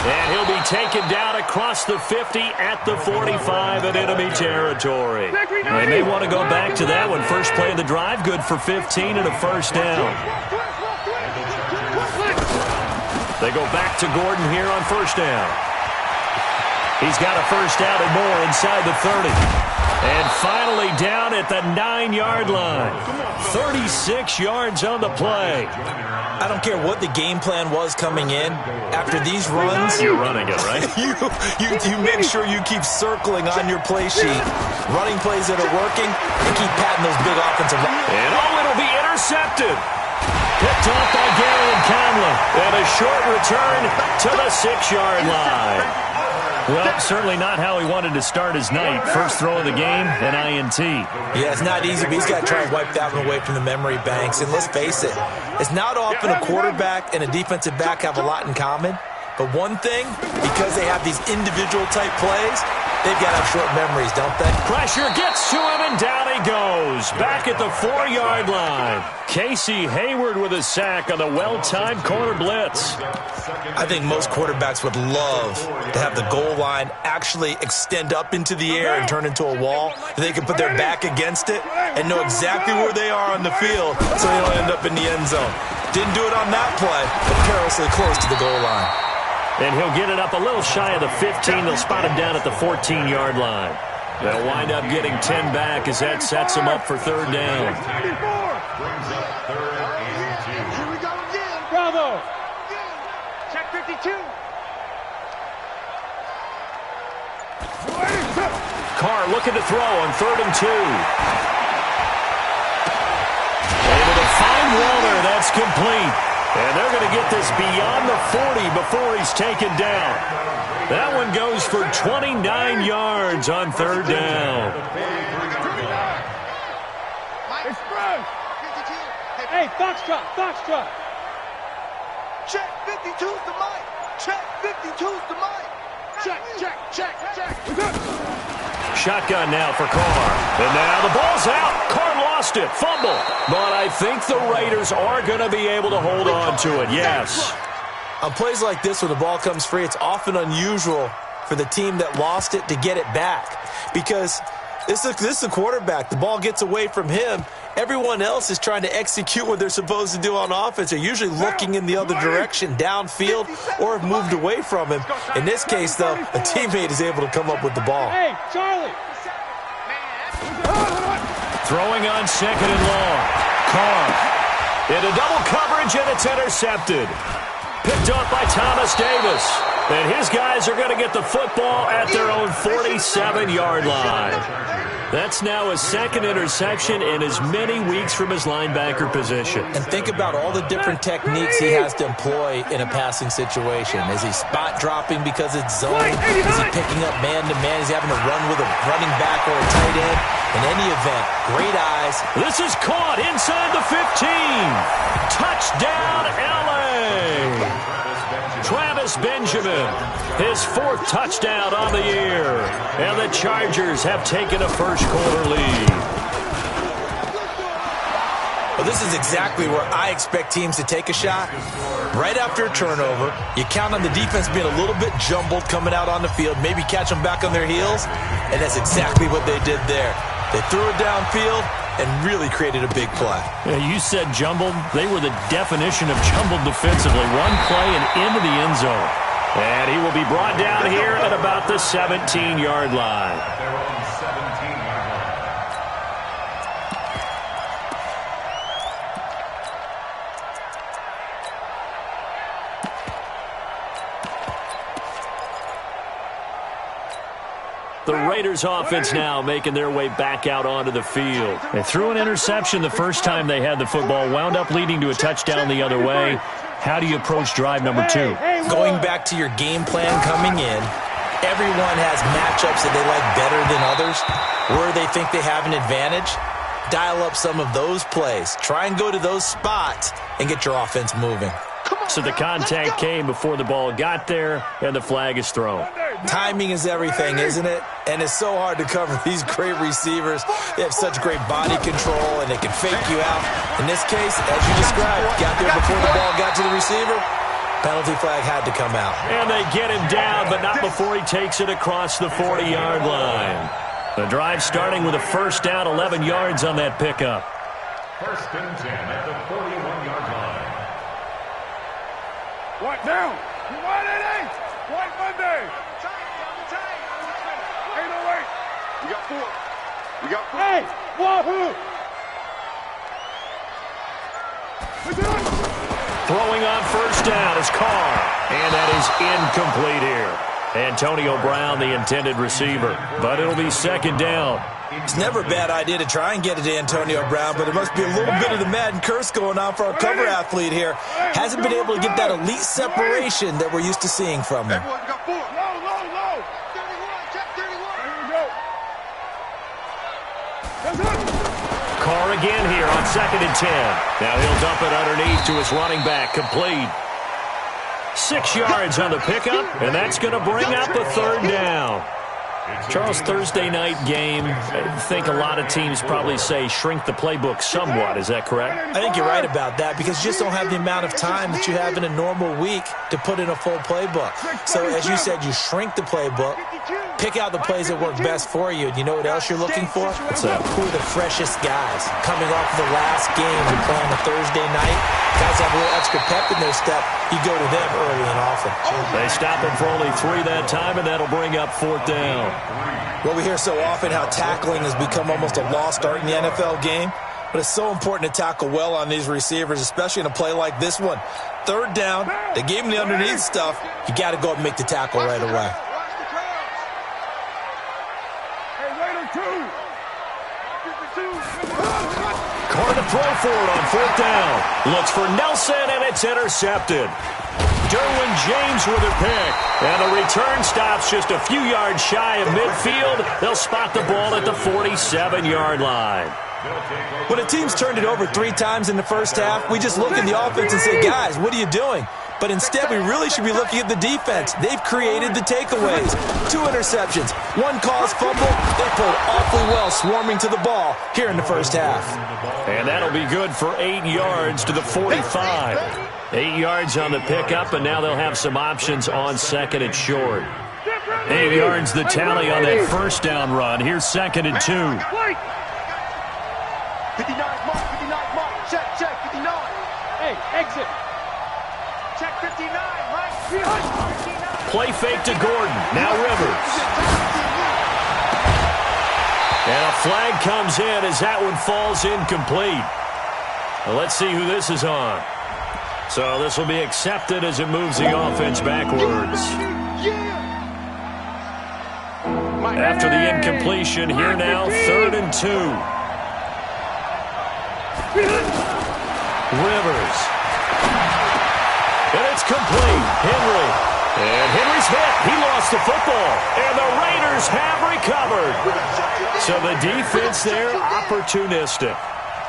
And he'll be taken down across the 50 at the 45 in enemy territory. They may want to go back to that one. First play of the drive, good for 15 and a first down. They go back to Gordon here on first down. He's got a first down and more inside the 30. And finally down at the 9-yard line. 36 yards on the play. I don't care what the game plan was coming in. After these runs, you're running it, right? you make sure you keep circling on your play sheet. Running plays that are working and keep patting those big offensive lines. And it'll be intercepted. Picked off by Gary and Conlon. And a short return to the 6-yard line. Well, certainly not how he wanted to start his night. First throw of the game, an INT. Yeah, it's not easy, but he's got to try and wipe that one away from the memory banks. And let's face it, it's not often a quarterback and a defensive back have a lot in common. But one thing, because they have these individual type plays, they've got to have short memories, don't they? Pressure gets to him, and down he goes. Back at the 4-yard line. Casey Hayward with a sack on the well-timed corner blitz. I think most quarterbacks would love to have the goal line actually extend up into the air and turn into a wall. They can put their back against it and know exactly where they are on the field so they don't end up in the end zone. Didn't do it on that play, but perilously close to the goal line. And he'll get it up a little shy of the 15. They'll spot him down at the 14-yard line. They'll wind up getting 10 back as that sets him up for third down. Here we go again. Bravo. Check 52. Carr looking to throw on 3rd and 2. Able to find Walter. That's complete. And they're going to get this beyond the 40 before he's taken down. That one goes for 29 yards on 3rd down. Hey, Foxtrot. Check 52's the mic. Check 52's the mic. Check. Shotgun now for Carr. And now the ball's out. Carr lost it. Fumble. But I think the Raiders are going to be able to hold on to it. Yes. On plays like this when the ball comes free, it's often unusual for the team that lost it to get it back. Because this is the quarterback. The ball gets away from him. Everyone else is trying to execute what they're supposed to do on offense. They're usually looking in the other direction, downfield, or have moved away from him. In this case, though, a teammate is able to come up with the ball. Hey, Charlie. Throwing on 2nd and long. Carr into double coverage, and it's intercepted. Picked up by Thomas Davis. And his guys are going to get the football at their own 47-yard line. That's now his 2nd interception in as many weeks from his linebacker position. And think about all the different techniques he has to employ in a passing situation. Is he spot dropping because it's zone? Is he picking up man-to-man? Is he having to run with a running back or a tight end? In any event, great eyes. This is caught inside the 15. Touchdown, L.A. Travis Benjamin, his 4th touchdown on the year. And the Chargers have taken a first-quarter lead. Well, this is exactly where I expect teams to take a shot. Right after a turnover, you count on the defense being a little bit jumbled coming out on the field, maybe catch them back on their heels, and that's exactly what they did there. They threw it downfield and really created a big play. You said jumbled. They were the definition of jumbled defensively. One play and into the end zone. And he will be brought down here at about the 17-yard line. The Raiders offense now making their way back out onto the field. They threw an interception the first time they had the football, wound up leading to a touchdown the other way. How do you approach drive number 2? Going back to your game plan coming in, everyone has matchups that they like better than others, where they think they have an advantage. Dial up some of those plays. Try and go to those spots and get your offense moving. So the contact came before the ball got there, and the flag is thrown. Timing is everything, isn't it? And it's so hard to cover these great receivers. They have such great body control, and they can fake you out. In this case, as you described, got there before the ball got to the receiver. Penalty flag had to come out. And they get him down, but not before he takes it across the 40-yard line. The drive starting with a first down, 11 yards on that pickup. First and 10 at the 41-yard line. What now? You want it, eh? White Monday. 808. We got 4. We got 4. Hey, Wahoo! We do it. Throwing on first down is Carr. And that is incomplete here. Antonio Brown, the intended receiver. But it'll be second down. It's never a bad idea to try and get it to Antonio Brown, but there must be a little bit of the Madden curse going on for our cover athlete here. Hasn't been able to get that elite separation that we're used to seeing from him. Everyone got 4. Low. 31. Check 31. There we go. That's it. Carr again here on second and 10. Now he'll dump it underneath to his running back, complete. 6 yards on the pickup, and that's going to bring up a third down. Charles, Thursday night game, I think a lot of teams probably say shrink the playbook somewhat. Is that correct? I think you're right about that because you just don't have the amount of time that you have in a normal week to put in a full playbook. So as you said, you shrink the playbook, pick out the plays that work best for you. And you know what else you're looking for? What's that? Who are the freshest guys coming off the last game to play on a Thursday night? Guys have a little extra pep in their step. You go to them early and often. They stop him for only 3 that time, and that'll bring up fourth down. Well, we hear so often how tackling has become almost a lost art in the NFL game, but it's so important to tackle well on these receivers, especially in a play like this one. Third down, they gave him the underneath stuff. You got to go up and make the tackle right away. Carr to throw for it on fourth down. Looks for Nelson, and it's intercepted. Derwin James with a pick. And the return stops just a few yards shy of midfield. They'll spot the ball at the 47-yard line. When a team's turned it over 3 times in the first half, we just look at the offense and say, guys, what are you doing? But instead, we really should be looking at the defense. They've created the takeaways. 2 interceptions, 1 caused fumble. They played awfully well swarming to the ball here in the first half. And that'll be good for 8 yards to the 45. 8 yards on the pickup, and now they'll have some options on second and short. 8 yards the tally on that first down run. Here's second and 2. 59 mark, check, 59. Hey, exit. Check 59, right? 59. Play fake to Gordon. Now Rivers. And a flag comes in as that one falls incomplete. Well, let's see who this is on. So this will be accepted as it moves the offense backwards. After the incompletion, here now, 3rd and 2. Rivers. And it's complete. Henry. And Henry's hit. He lost the football. And the Raiders have recovered. So the defense there, opportunistic.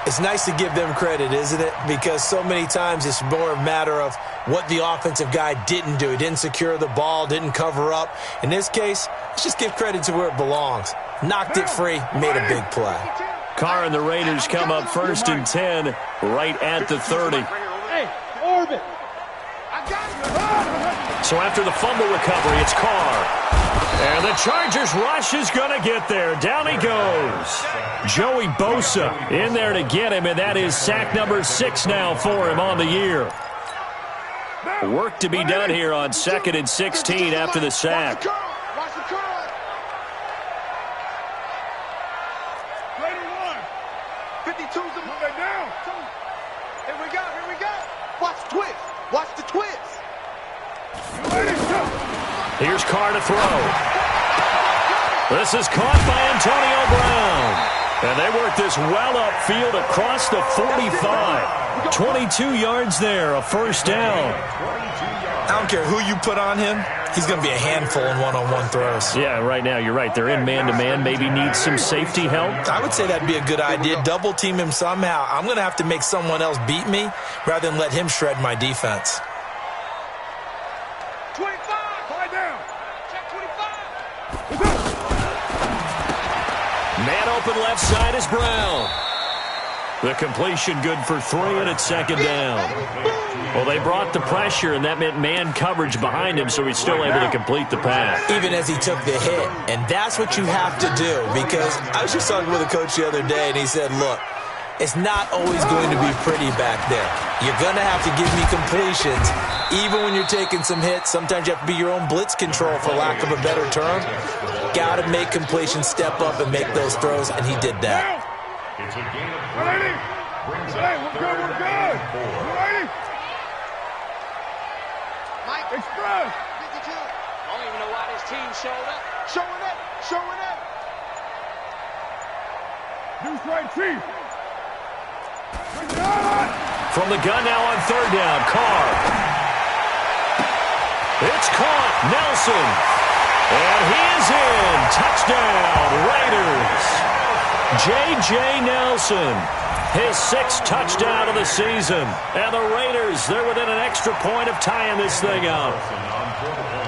It's nice to give them credit, isn't it? Because so many times it's more a matter of what the offensive guy didn't do. He didn't secure the ball, didn't cover up. In this case, let's just give credit to where it belongs. Knocked it free, made a big play. Carr and the Raiders come up 1st and 10 right at the 30. Hey, Orbit. So after the fumble recovery, it's Carr. And the Chargers rush is going to get there. Down he goes. Joey Bosa in there to get him, and that is sack number 6 now for him on the year. Work to be done here on 2nd and 16 after the sack. Watch the curl. 52's the move down. Here we go. Watch the twist. Watch the twist. Here's Carr to throw. This is caught by Antonio Brown. And they work this well upfield across the 45. 22 yards there, a first down. I don't care who you put on him. He's going to be a handful in one-on-one throws. Yeah, right now you're right. They're in man-to-man. Maybe need some safety help. I would say that'd be a good idea. Double team him somehow. I'm going to have to make someone else beat me rather than let him shred my defense. 25. Five down. Check 25. Man open left side is Brown. The completion good for 3, and it's second down. Well, they brought the pressure, and that meant man coverage behind him, so he's still able to complete the pass. Even as he took the hit. And that's what you have to do, because I was just talking with a coach the other day, and he said, look, it's not always going to be pretty back there. You're going to have to give me completions. Even when you're taking some hits, sometimes you have to be your own blitz control, for lack of a better term. Got to make completions, step up, and make those throws, and he did that. It's a game of Ready? brings Hey, up we're good, third we're good. and 4. You ready? Mike, Express. 52. I don't even know why this team showed up. Showing up, showing up. Deuce right, Chief. Bring it on. From the gun now on third down, Carr. It's caught, Nelson. And he is in. Touchdown, Raiders. J.J. Nelson, his 6th touchdown of the season. And the Raiders, they're within an extra point of tying this thing up.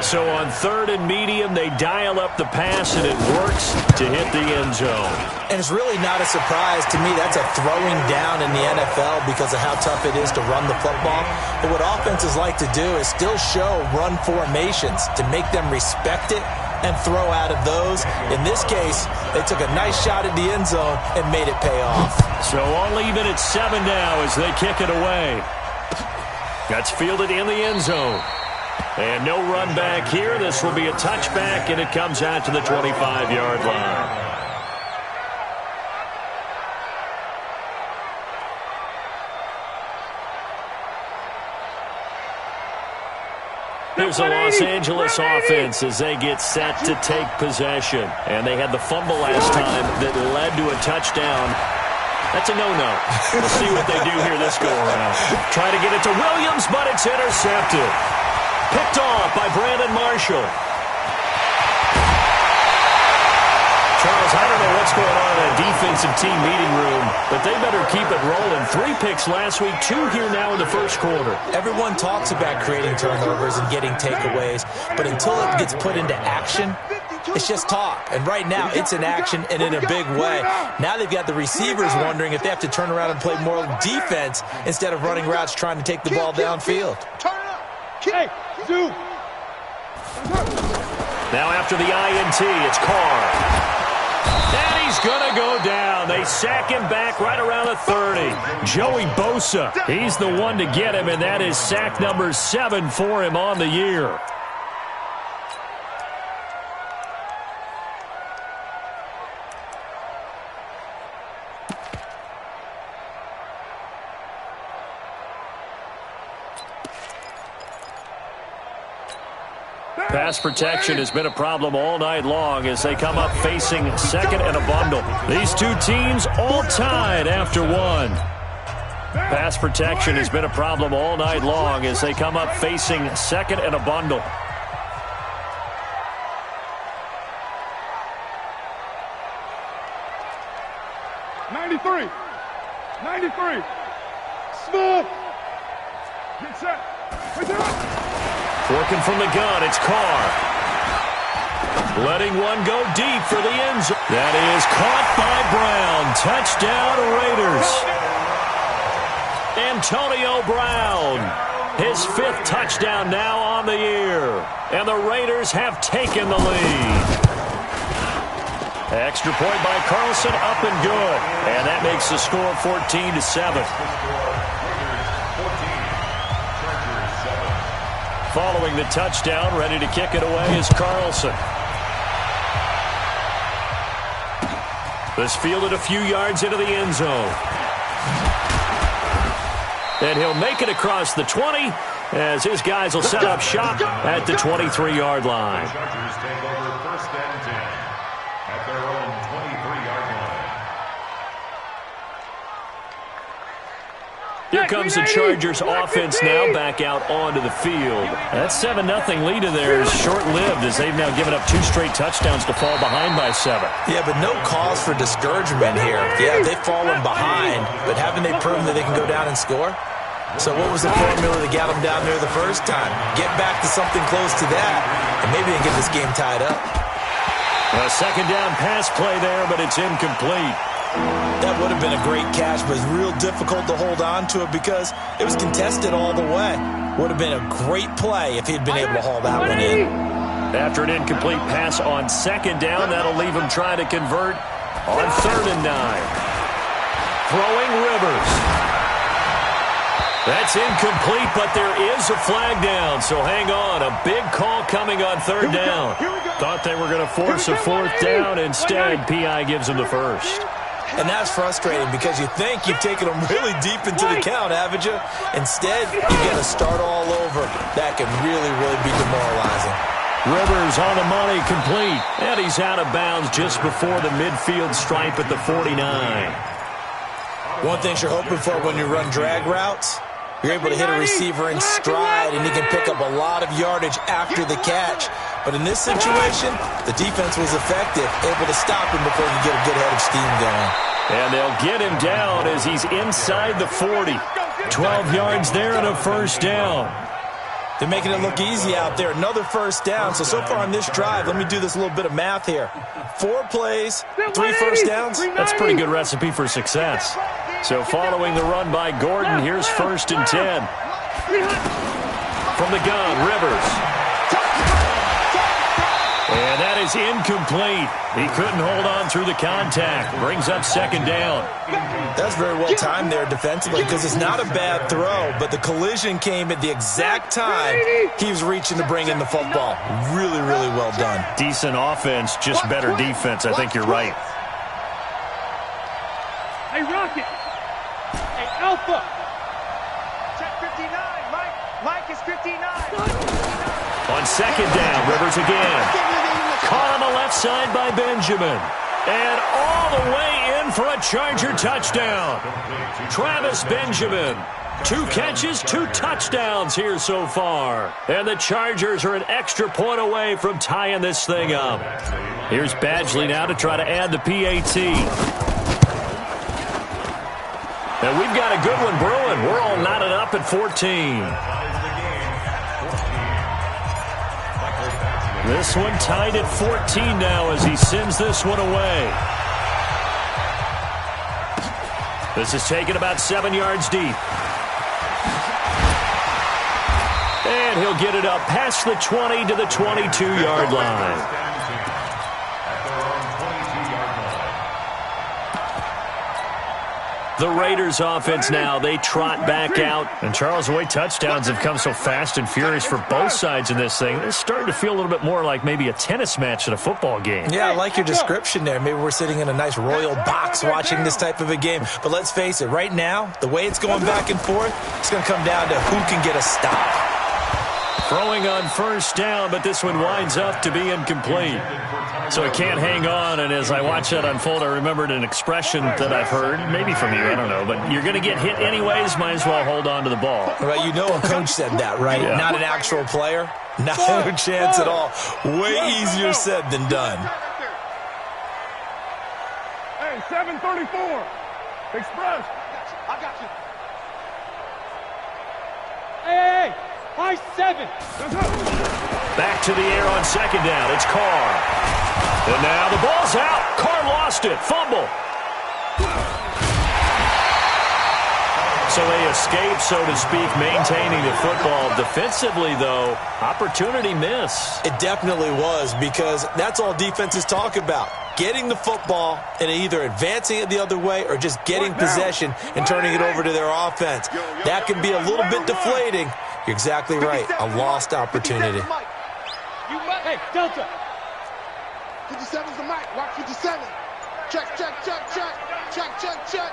So on 3rd and medium, they dial up the pass, and it works to hit the end zone. And it's really not a surprise to me. That's a throwing down in the NFL because of how tough it is to run the football. But what offenses like to do is still show run formations to make them respect it and throw out of those. In this case, they took a nice shot at the end zone and made it pay off. So all even at 7 now as they kick it away. That's fielded in the end zone. And no run back here. This will be a touchback, and it comes out to the 25-yard line. Here's the Los Angeles offense as they get set to take possession. And they had the fumble last time that led to a touchdown. That's a no-no. We'll see what they do here this go-around. Try to get it to Williams, but it's intercepted. Picked off by Brandon Marshall. Charles, I don't know what's going on in a defensive team meeting room, but they better keep it rolling. 3 picks last week, 2 here now in the first quarter. Everyone talks about creating turnovers and getting takeaways, but until it gets put into action, it's just talk. And right now, it's in action and in a big way. Now they've got the receivers wondering if they have to turn around and play more defense instead of running routes trying to take the ball downfield. Turn it up. Hey, Zoo. Now after the INT, it's Carr. And he's going to go down. They sack him back right around the 30. Joey Bosa, he's the one to get him, and that is sack number 7 for him on the year. Pass protection has been a problem all night long as they come up facing second and a bundle. These two teams all tied after 1. Pass protection has been a problem all night long as they come up facing second and a bundle. '93. Smith. Get set. Right there. Working from the gun, it's Carr. Letting one go deep for the end zone. That is caught by Brown. Touchdown, Raiders. Antonio Brown. His 5th touchdown now on the year. And the Raiders have taken the lead. Extra point by Carlson, up and good. And that makes the score 14-7. Following the touchdown, ready to kick it away is Carlson. This fielded a few yards into the end zone. And he'll make it across the 20 as his guys will set up shop at the 23-yard line. Chargers take over 1st and 10 at their own 23-yard line. Here comes the Chargers offense now back out onto the field. That 7-0 lead of theirs is short-lived as they've now given up 2 straight touchdowns to fall behind by 7. Yeah, but no cause for discouragement here. Yeah, they've fallen behind, but haven't they proven that they can go down and score? So what was the formula that got them down there the first time? Get back to something close to that, and maybe they can get this game tied up. A second down pass play there, but it's incomplete. That would have been a great catch, but it's real difficult to hold on to it because it was contested all the way. Would have been a great play if he'd been able to haul that one in. After an incomplete pass on second down, that'll leave him trying to convert on 3rd and 9. Throwing Rivers. That's incomplete, but there is a flag down, so hang on. A big call coming on 3rd down. Thought they were going to force a 4th down. Instead, P.I. gives them the first. And that's frustrating because you think you've taken them really deep into the count, haven't you? Instead, you got to start all over. That can really, really be demoralizing. Rivers on the money, complete. And he's out of bounds just before the midfield stripe at the 49. One thing you're hoping for when you run drag routes, you're able to hit a receiver in stride, and he can pick up a lot of yardage after the catch. But in this situation, the defense was effective, able to stop him before he could get a good head of steam going. And they'll get him down as he's inside the 40. 12 yards there and a first down. They're making it look easy out there. Another first down. So far on this drive, let me do this little bit of math here. 4 plays, 3 first downs. That's a pretty good recipe for success. So following the run by Gordon, here's 1st and 10. From the gun, Rivers. And that is incomplete. He couldn't hold on through the contact. Brings up 2nd down. That's very well timed there defensively because it's not a bad throw, but the collision came at the exact time he was reaching to bring in the football. Really, really well done. Decent offense, just better defense. I think you're right. Hey, Rocket. Hey, Alpha. Check 59, Mike. Mike is 59. On 2nd down, Rivers again. Caught on the left side by Benjamin. And all the way in for a Charger touchdown. Travis Benjamin. 2 catches, 2 touchdowns here so far. And the Chargers are an extra point away from tying this thing up. Here's Badgley now to try to add the PAT. And we've got a good one brewing. We're all knotted up at 14. This one tied at 14 now as he sends this one away. This is taken about 7 yards deep. And he'll get it up past the 20 to the 22-yard line. The Raiders offense now, they trot back out. And Charles, the way touchdowns have come so fast and furious for both sides in this thing, it's starting to feel a little bit more like maybe a tennis match at a football game. Yeah, I like your description there. Maybe we're sitting in a nice royal box watching this type of a game. But let's face it, right now, the way it's going back and forth, it's going to come down to who can get a stop. Throwing on 1st down, but this one winds up to be incomplete. So it can't hang on, and as I watch that unfold, I remembered an expression that I've heard, maybe from you, I don't know, but you're going to get hit anyways, might as well hold on to the ball. Right, you know a coach said that, right? Yeah. Not an actual player. Not a chance at all. Way easier said than done. Hey, 734. Express. I got you. Hey. High 7. Back to the air on 2nd down. It's Carr. And now the ball's out. Carr lost it. Fumble. So they escape, so to speak, maintaining the football. Defensively, though, opportunity miss. It definitely was because that's all defenses talk about. Getting the football and either advancing it the other way or just getting possession and turning it over to their offense. That can be a little bit deflating. You're exactly right. A lost opportunity. Hey, Delta. 57's the mic. Watch 57. Check, check, check, check. Check, check, check.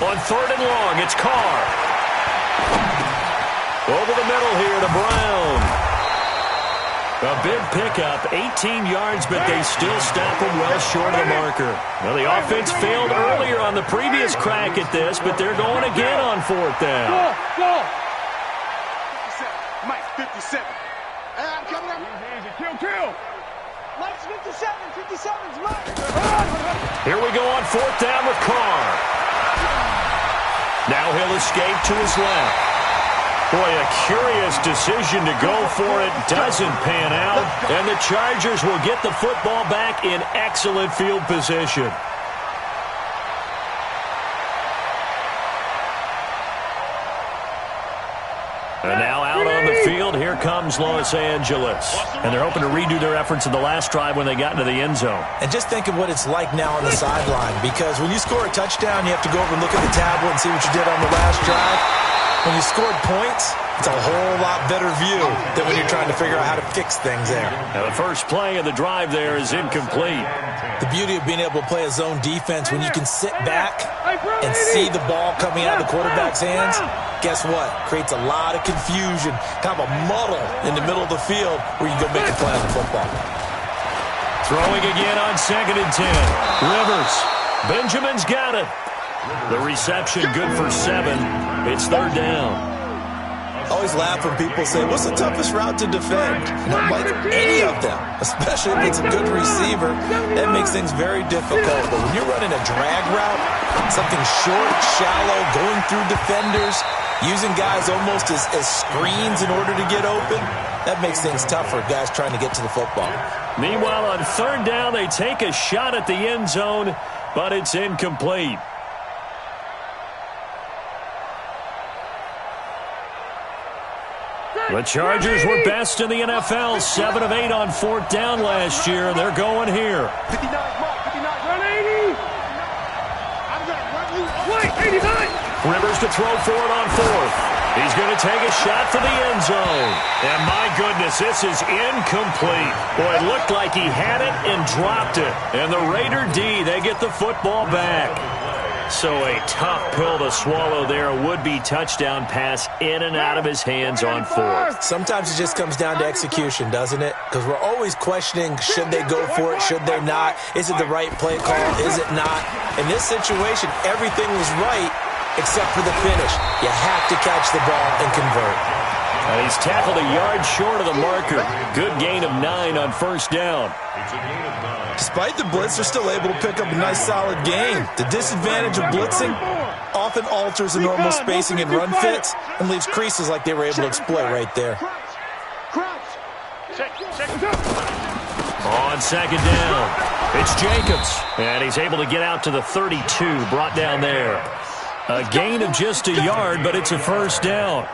On 3rd and long, it's Carr. Over the middle here to Brown. A big pickup, 18 yards, but they still stop him well short of the marker. Well, the offense failed earlier on the previous crack at this, but they're going again on 4th down. Go. 57. Mike, 57. Hey, I'm coming up. Easy, kill. Mike's 57. 57's Mike. Here we go on 4th down with Carr. Now he'll escape to his left. Boy, a curious decision to go for it. Doesn't pan out. And the Chargers will get the football back in excellent field position. And now out on the field, here comes Los Angeles. And they're hoping to redo their efforts in the last drive when they got into the end zone. And just think of what it's like now on the sideline, because when you score a touchdown, you have to go over and look at the tablet and see what you did on the last drive. When you scored points, it's a whole lot better view than when you're trying to figure out how to fix things there. Now the first play of the drive there is incomplete. The beauty of being able to play a zone defense when you can sit back and see the ball coming out of the quarterback's hands, guess what? Creates a lot of confusion, kind of a muddle in the middle of the field where you go make a play on the football. Throwing again on 2nd and 10. Rivers. Benjamin's got it. The reception good for 7. It's 3rd down. I always laugh when people say, what's the toughest route to defend? And I'm like, any of them, especially if it's a good receiver. That makes things very difficult. But when you're running a drag route, something short, shallow, going through defenders, using guys almost as screens in order to get open, that makes things tough for guys trying to get to the football. Meanwhile, on 3rd down, they take a shot at the end zone, but it's incomplete. The Chargers were best in the NFL, 7 of 8 on 4th down last year, and they're going here. 59, mark, 59, run 80. I'm going to run you. Wait, 89. Rivers to throw for it on 4th. He's going to take a shot for the end zone. And my goodness, this is incomplete. Boy, it looked like he had it and dropped it. And the Raider D, they get the football back. So a tough pill to swallow there. A would-be touchdown pass in and out of his hands on 4th. Sometimes it just comes down to execution, doesn't it? Because we're always questioning, should they go for it, should they not? Is it the right play call, is it not? In this situation, everything was right except for the finish. You have to catch the ball and convert. And he's tackled a yard short of the marker. Good gain of 9 on 1st down. Despite the blitz, they're still able to pick up a nice, solid gain. The disadvantage of blitzing often alters the normal spacing and run fits and leaves creases like they were able to exploit right there. On 2nd down, it's Jacobs. And he's able to get out to the 32, brought down there. A gain of just a yard, but it's a 1st down.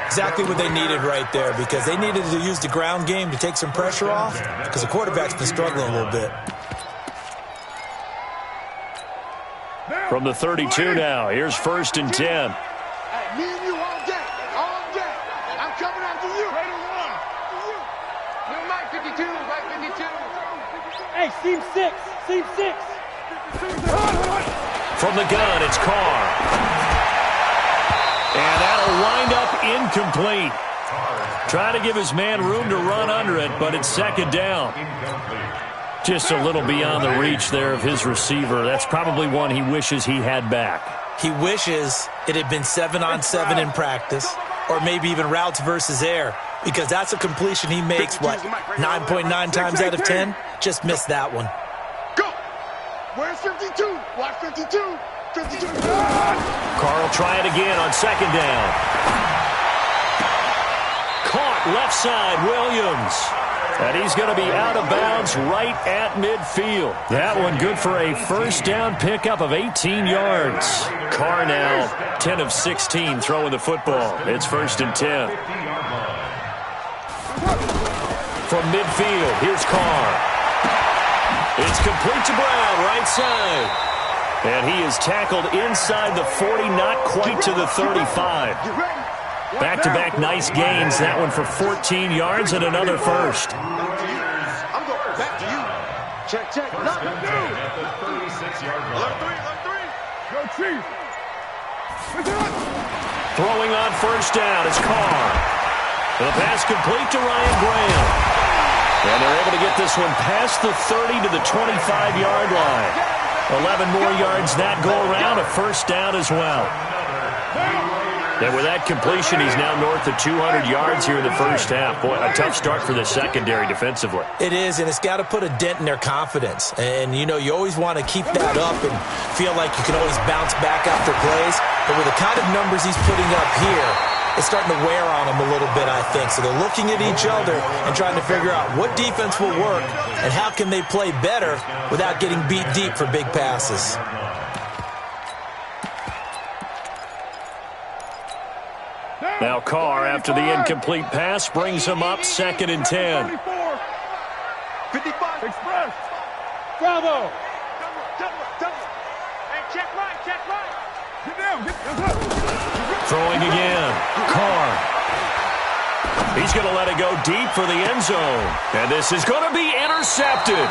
Exactly what they needed right there, because they needed to use the ground game to take some pressure off, because the quarterback's been struggling a little bit. From the 32 now, here's 1st and 10. Hey, me and you all day. All day. I'm coming after you. You Mike 52, Mike 52. Hey, seam 6, seam 6. From the gun, it's Carr. And that'll wind up incomplete. Trying to give his man room to run under it, but it's 2nd down. Just a little beyond the reach there of his receiver. That's probably one he wishes he had back. He wishes it had been 7-on-7 in practice, or maybe even routes versus air, because that's a completion he makes, 9.9 times out of 10? Just missed that one. Go. Where's 52? Watch 52. 52. Carr will try it again on 2nd down. Caught left side, Williams. And he's going to be out of bounds right at midfield. That one good for a 1st down pickup of 18 yards. Carr now 10 of 16 throwing the football. It's 1st and 10. From midfield, here's Carr. It's complete to Brown, right side. And he is tackled inside the 40, not quite to the 35. Back-to-back nice gains. That one for 14 yards and another 1st. I'm going back to you. Check. Lock it down. At the 36-yard line. Go Chiefs. Throwing on 1st down is Carr. The pass complete to Ryan Graham. And they're able to get this one past the 30 to the 25-yard line. 11 more yards that go around, a 1st down as well. And with that completion, he's now north of 200 yards here in the 1st half. Boy, a tough start for the secondary defensively. It is, and it's got to put a dent in their confidence. And, you know, you always want to keep that up and feel like you can always bounce back after plays. But with the kind of numbers he's putting up here, it's starting to wear on them a little bit, I think. So they're looking at each other and trying to figure out what defense will work and how can they play better without getting beat deep for big passes. Now Now Carr, after the incomplete pass, brings him up 2nd and 10. 55. Express. Bravo. Hey, check right, check right. Get down. Get Throwing again. Carr. He's going to let it go deep for the end zone. And this is going to be intercepted.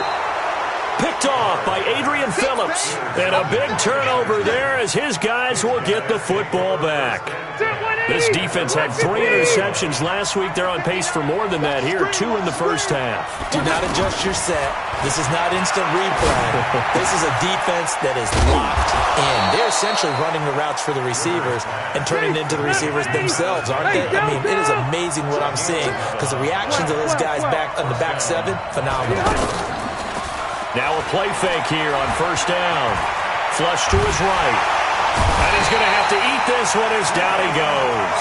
Picked off by Adrian Phillips. And a big turnover there as his guys will get the football back. This defense had 3 interceptions last week. They're on pace for more than that here. 2 in the first half. Do not adjust your set. This is not instant replay. This is a defense that is locked in. They're essentially running the routes for the receivers and turning into the receivers themselves, aren't they? I mean, it is amazing what I'm seeing because the reactions of those guys back on the back 7, phenomenal. Now a play fake here on 1st down. Flush to his right. And he's going to have to eat this one as down he goes.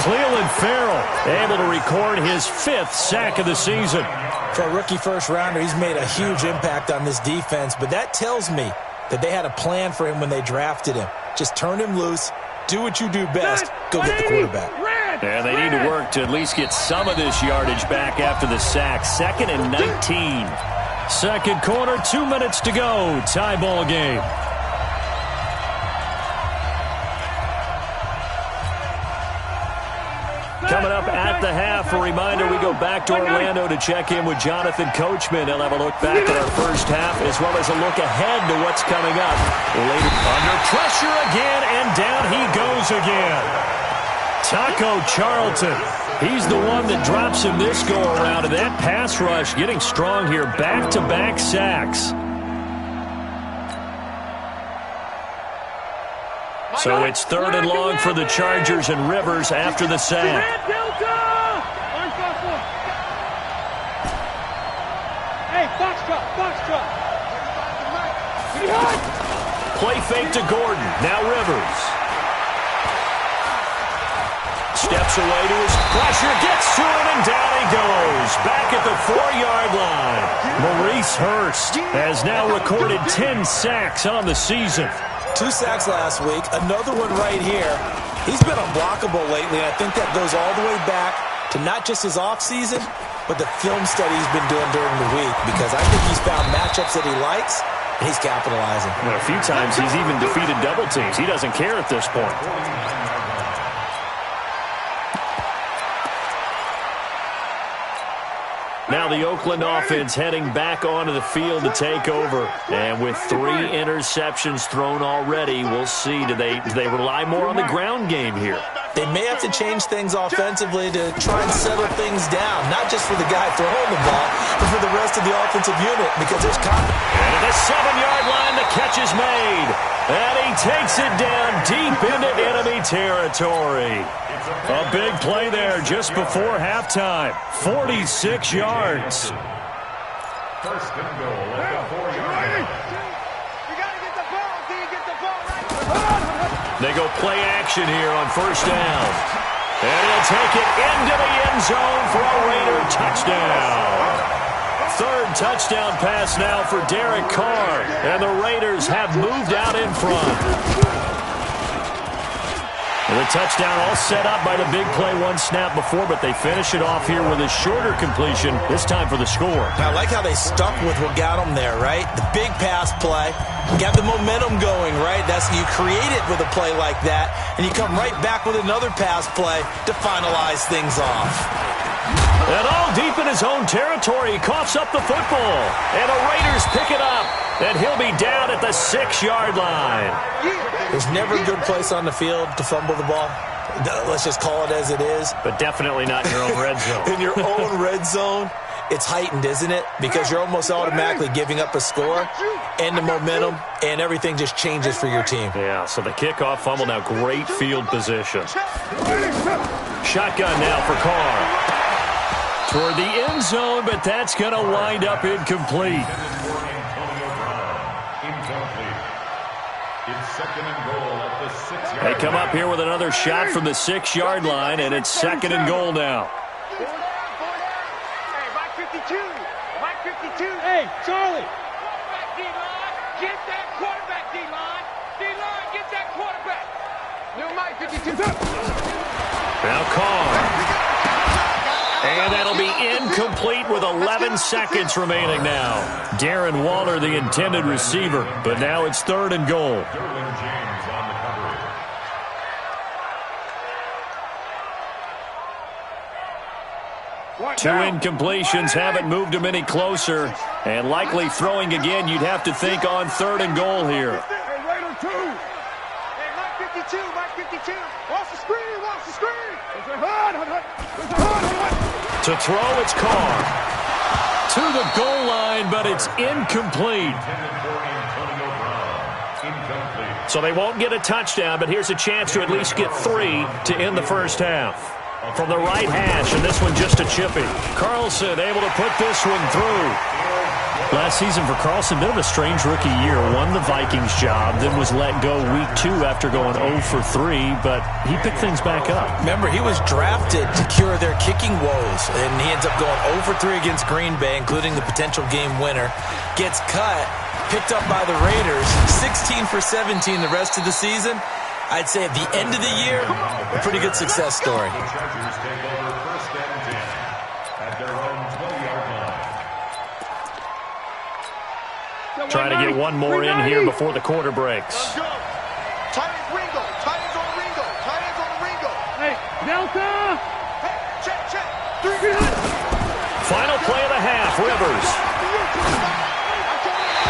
Cleveland Farrell able to record his 5th sack of the season. For a rookie first-rounder, he's made a huge impact on this defense, but that tells me that they had a plan for him when they drafted him. Just turn him loose, do what you do best, go get the quarterback. And they need to work to at least get some of this yardage back after the sack. 2nd and 19. Second quarter, 2 minutes to go. Tie ball game. Coming up at the half, a reminder, we go back to Orlando to check in with Jonathan Coachman. He'll have a look back at our first half as well as a look ahead to what's coming up later. Under pressure again, and down he goes again. Taco Charlton. He's the one that drops him this go-around, and that pass rush getting strong here. Back-to-back sacks. So it's 3rd and long for the Chargers, and Rivers after the sack. Hey, box truck. Play fake to Gordon. Now Rivers. Steps away to his pressure, gets to it, and down he goes. Back at the 4-yard line. Maurice Hurst has now recorded 10 sacks on the season. 2 sacks last week, another one right here. He's been unblockable lately, and I think that goes all the way back to not just his offseason, but the film study he's been doing during the week, because I think he's found matchups that he likes, and he's capitalizing. And a few times he's even defeated double teams. He doesn't care at this point. Now the Oakland offense heading back onto the field to take over. And with 3 interceptions thrown already, we'll see. Do they rely more on the ground game here? They may have to change things offensively to try and settle things down, not just for the guy throwing the ball, but for the rest of the offensive unit, because there's confidence. And at the 7-yard line, the catch is made. And he takes it down deep into enemy territory. A big play there just before halftime. 46 yards. 1st and goal at the 4-yard line. We got to get the ball. Can you get the ball right? They go play action here on 1st down. And he'll take it into the end zone for a Raider touchdown. 3rd touchdown pass now for Derek Carr. And the Raiders have moved out in front. And the touchdown all set up by the big play 1 snap before, but they finish it off here with a shorter completion, this time for the score. I like how they stuck with what got them there, right? The big pass play, got the momentum going, right? That's you create it with a play like that, and you come right back with another pass play to finalize things off. And all deep in his own territory, he coughs up the football. And the Raiders pick it up, and he'll be down at the 6-yard line. There's never a good place on the field to fumble the ball. Let's just call it as it is. But definitely not in your own red zone. In your own red zone, it's heightened, isn't it? Because you're almost automatically giving up a score and the momentum, and everything just changes for your team. Yeah, so the kickoff fumble, now great field position. Shotgun now for Carr. Toward the end zone, but that's going to wind up incomplete. They come up here with another shot from the 6-yard line, and it's 2nd and goal now. Hey, Mike 52. Mike 52. Hey, Charlie. Quarterback, D-line. Get that quarterback, D-line. D-line, get that quarterback. New Mike 52. Now Carr. And that'll be incomplete with 11 seconds remaining now. Darren Waller, the intended receiver, but now it's 3rd and goal. Two incompletions haven't moved him any closer, and likely throwing again, you'd have to think on 3rd and goal here. Hey, Raider 2. Hey, Mike 52, Mike 52. Watch the screen, watch the screen. There's a hood. To throw, it's Carr. To the goal line, but it's incomplete. So they won't get a touchdown, but here's a chance to at least get 3 to end the first half. From the right hash, and this one just a chippy. Carlson able to put this one through. Last season for Carlson, bit of a strange rookie year. Won the Vikings job, then was let go week 2 after going 0 for 3, but he picked things back up. Remember, he was drafted to cure their kicking woes, and he ends up going 0 for 3 against Green Bay, including the potential game winner. Gets cut, picked up by the Raiders, 16 for 17 the rest of the season. I'd say at the end of the year, a pretty good success story. The Chargers take over 1st and 10 at their own 20-yard line. Trying to get one more in here before the quarter breaks. Let's go. Tight ends Ringo. Tight ends on Ringo. Tight ends on Ringo. Hey, Delta. Hey, check. 3. Final play of the half, Rivers.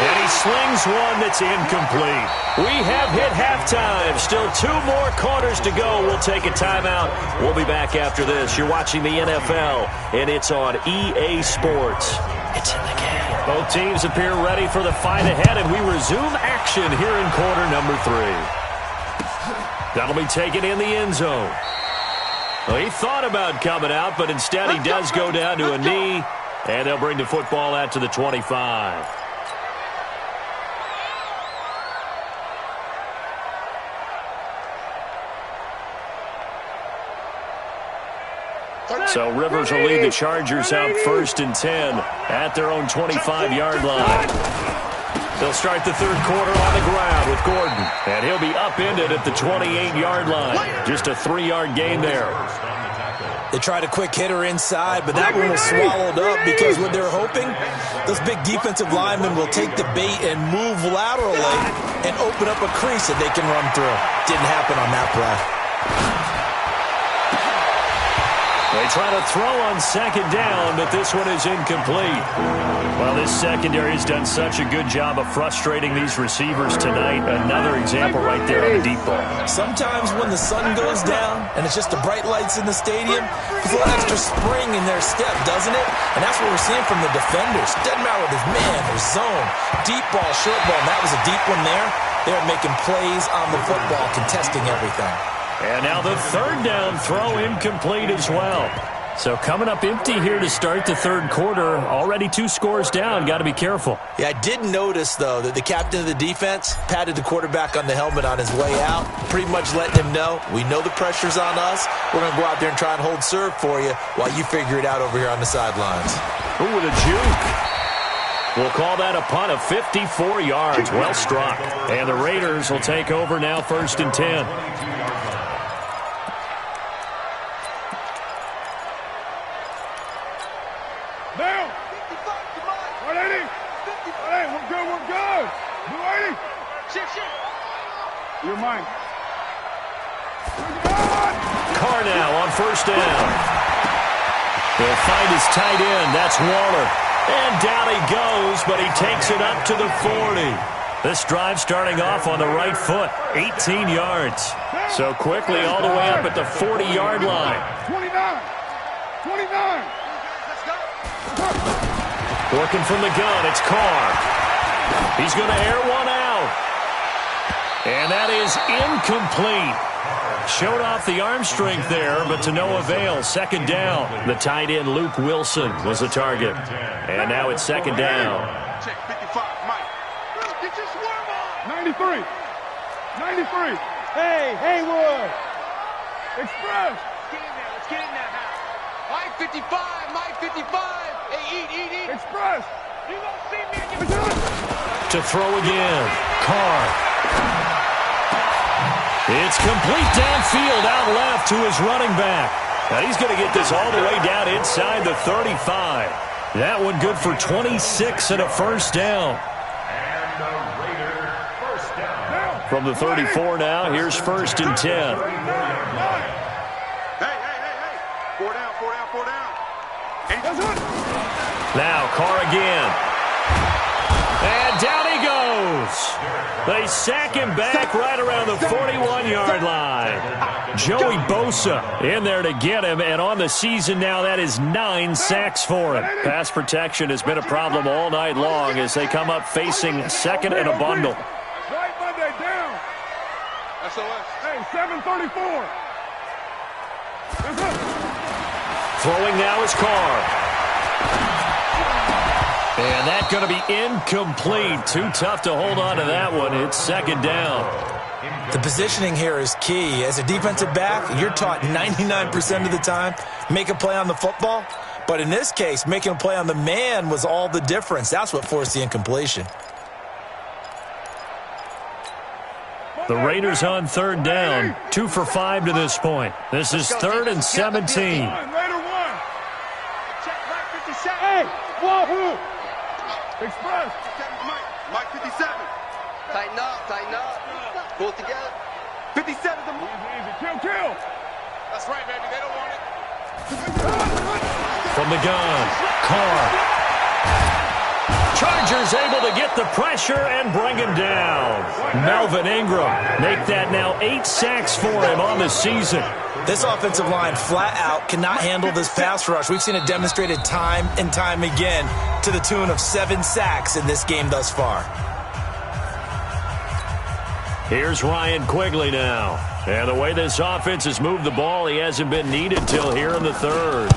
And he slings one that's incomplete. We have hit halftime. Still 2 more quarters to go. We'll take a timeout. We'll be back after this. You're watching the NFL, and it's on EA Sports. It's in the game. Both teams appear ready for the fight ahead, and we resume action here in quarter number 3. That'll be taken in the end zone. Well, he thought about coming out, but instead he does go down to a knee, and they'll bring the football out to the 25. So Rivers will lead the Chargers out 1st and 10 at their own 25-yard line. They'll start the 3rd quarter on the ground with Gordon, and he'll be upended at the 28-yard line. Just a 3-yard gain there. They tried a quick hitter inside, but that one was swallowed up because what they're hoping, those big defensive linemen will take the bait and move laterally and open up a crease that they can run through. Didn't happen on that play. They try to throw on 2nd down, but this one is incomplete. Well, this secondary has done such a good job of frustrating these receivers tonight. Another example right there on the deep ball. Sometimes when the sun goes down and it's just the bright lights in the stadium, there's a little extra spring in their step, doesn't it? And that's what we're seeing from the defenders. Doesn't matter whether it's man or zone, deep ball, short ball, and that was a deep one there. They're making plays on the football, contesting everything. And now the 3rd down throw incomplete as well. So coming up empty here to start the 3rd quarter. Already 2 scores down. Got to be careful. Yeah, I did notice, though, that the captain of the defense patted the quarterback on the helmet on his way out, pretty much letting him know, we know the pressure's on us. We're going to go out there and try and hold serve for you while you figure it out over here on the sidelines. Ooh, with a juke. We'll call that a punt of 54 yards. Well struck. And the Raiders will take over now 1st and 10. Down. 180. 180. We're good. Blue 80. Shit. You're mine. Carr now on 1st down. He'll find his tight end. That's Waller. And down he goes, but he takes it up to the 40. This drive starting off on the right foot. 18 yards. So quickly all the way up at the 40-yard line. 29. Working from the gun, it's Carr. He's going to air one out. And that is incomplete. Showed off the arm strength there, but to no avail. 2nd down. The tight end, Luke Wilson, was the target. And now it's 2nd down. Check 55, Mike. Get your swarm on. 93. Hey, Haywood. Express. Let's get in there now. Mike 55. Hey, eat. Express. You won't see me in your... To throw again. Carr. It's complete downfield out left to his running back. Now he's going to get this all the way down inside the 35. That one good for 26 and a first down. And the Raider first down. From the 34 now, here's 1st and 10. Hey. 4 down. Now Carr again. And down he goes. They sack him back right around the 41-yard line. Joey Bosa in there to get him, and on the season now, that is 9 sacks for him. Pass protection has been a problem all night long as they come up facing second and a bundle. Right Monday down. SOS. Hey, 734. Throwing now is Carr. And that's going to be incomplete. Too tough to hold on to that one. It's 2nd down. The positioning here is key. As a defensive back, you're taught 99% of the time, make a play on the football. But in this case, making a play on the man was all the difference. That's what forced the incompletion. The Raiders on 3rd down. 2 for 5 to this point. This is 3rd and 17. Raider 1. Hey, Wahoo. Express. Mike 57. Tighten up. Pull it together. 57 the Easy. Kill. That's right, baby. They don't want it. From the gun, Carr. Chargers able to get the pressure and bring him down. Melvin Ingram make that now 8 sacks for him on the season. This offensive line flat out cannot handle this pass rush. We've seen it demonstrated time and time again to the tune of 7 sacks in this game thus far. Here's Ryan Quigley now. And the way this offense has moved the ball, he hasn't been needed till here in the 3rd.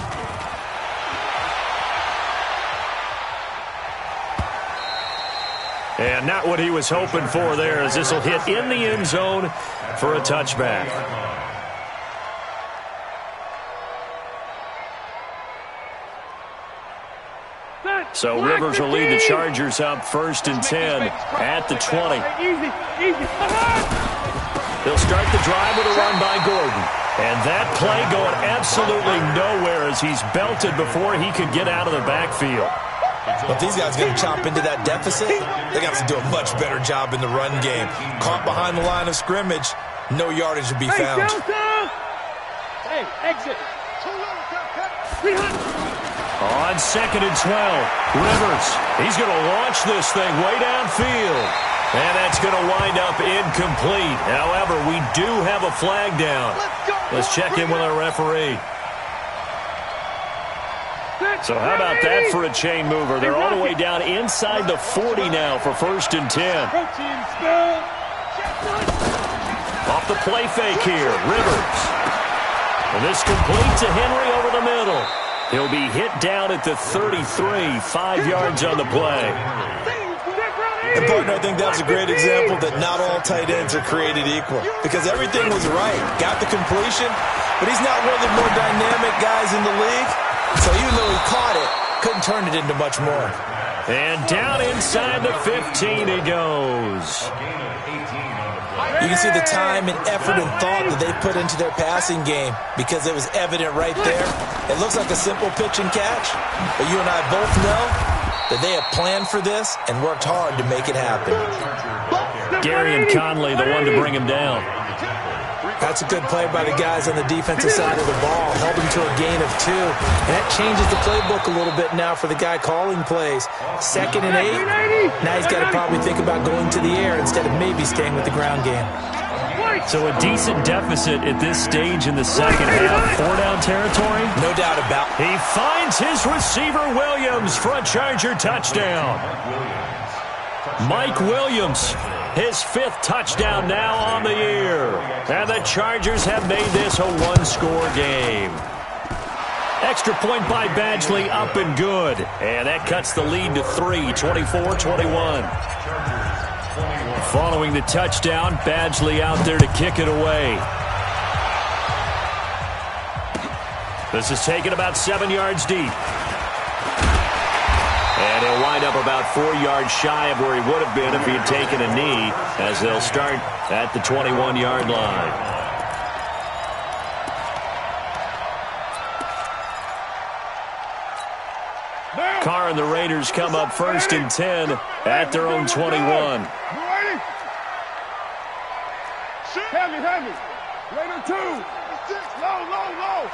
And not what he was hoping for there, as this will hit in the end zone for a touchback. So Rivers will lead the Chargers up 1st and 10 at the 20. Easy. They'll start the drive with a run by Gordon. And that play going absolutely nowhere as he's belted before he could get out of the backfield. But these guys are going to chop into that deficit. They got to do a much better job in the run game. Caught behind the line of scrimmage, no yardage to be found. Hey, exit. On 2nd and 12, Rivers, he's going to launch this thing way downfield. And that's going to wind up incomplete. However, we do have a flag down. Let's check in with our referee. So how about that for a chain mover? They're all the way down inside the 40 now for 1st and 10. Off the play fake here, Rivers. And this complete to Henry over the middle. He'll be hit down at the 33, 5 yards on the play. And, partner, I think that's a great example that not all tight ends are created equal. Because everything was right. Got the completion, but he's not one of the more dynamic guys in the league. So even though he caught it, couldn't turn it into much more. And down inside the 15 he goes. You can see the time and effort and thought that they put into their passing game because it was evident right there. It looks like a simple pitch and catch, but you and I both know that they have planned for this and worked hard to make it happen. Gary and Conley, the one to bring him down. That's a good play by the guys on the defensive side of the ball. Held him to a gain of 2. And that changes the playbook a little bit now for the guy calling plays. 2nd and 8. Now he's got to probably think about going to the air instead of maybe staying with the ground game. So a decent deficit at this stage in the second half. 4-down territory? No doubt about it. He finds his receiver Williams for a Charger touchdown. Mike Williams, his 5th touchdown now on the year. And the Chargers have made this a 1-score game. Extra point by Badgley, up and good. And that cuts the lead to 3, 24-21. Following the touchdown, Badgley out there to kick it away. This is taken about 7 yards deep. And he'll wind up about 4 yards shy of where he would have been if he had taken a knee, as they'll start at the 21-yard line. Carr and the Raiders come up first and 10 at their own 21. Heavy. Raider 2. Low.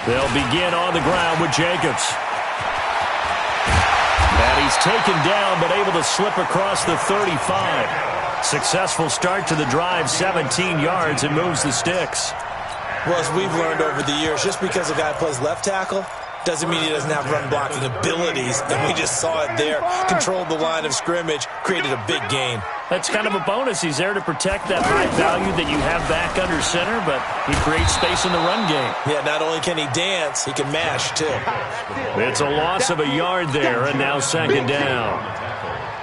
They'll begin on the ground with Jacobs. And he's taken down but able to slip across the 35. Successful start to the drive, 17 yards, and moves the sticks. Well, as we've learned over the years, just because a guy plays left tackle doesn't mean he doesn't have run-blocking abilities, and we just saw it there. Controlled the line of scrimmage, created a big gain. That's kind of a bonus. He's there to protect that high value that you have back under center, but he creates space in the run game. Yeah, not only can he dance, he can mash, too. It's a loss of a yard there, and now second down.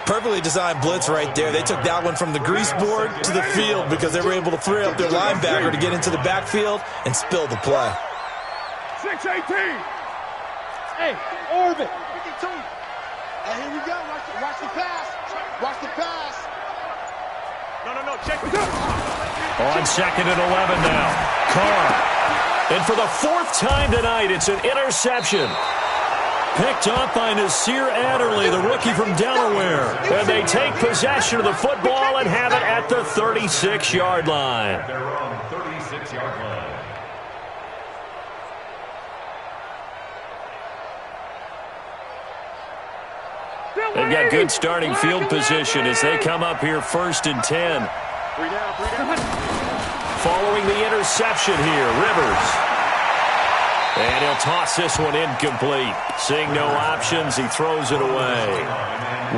Perfectly designed blitz right there. They took that one from the grease board to the field because they were able to free up their linebacker to get into the backfield and spill the play. 6-18. Hey, Orbit. 52. And here we go. Watch the pass. Watch the pass. No. Check it out. On second and 11 now. Carr. And for the 4th time tonight, it's an interception. Picked up by Nasir Adderley, the rookie from Delaware. And they take possession of the football and have it at the 36-yard line. Their own 36-yard line. They've got good starting field position as they come up here first and 10. Following the interception here, Rivers. And he'll toss this one incomplete. Seeing no options, he throws it away.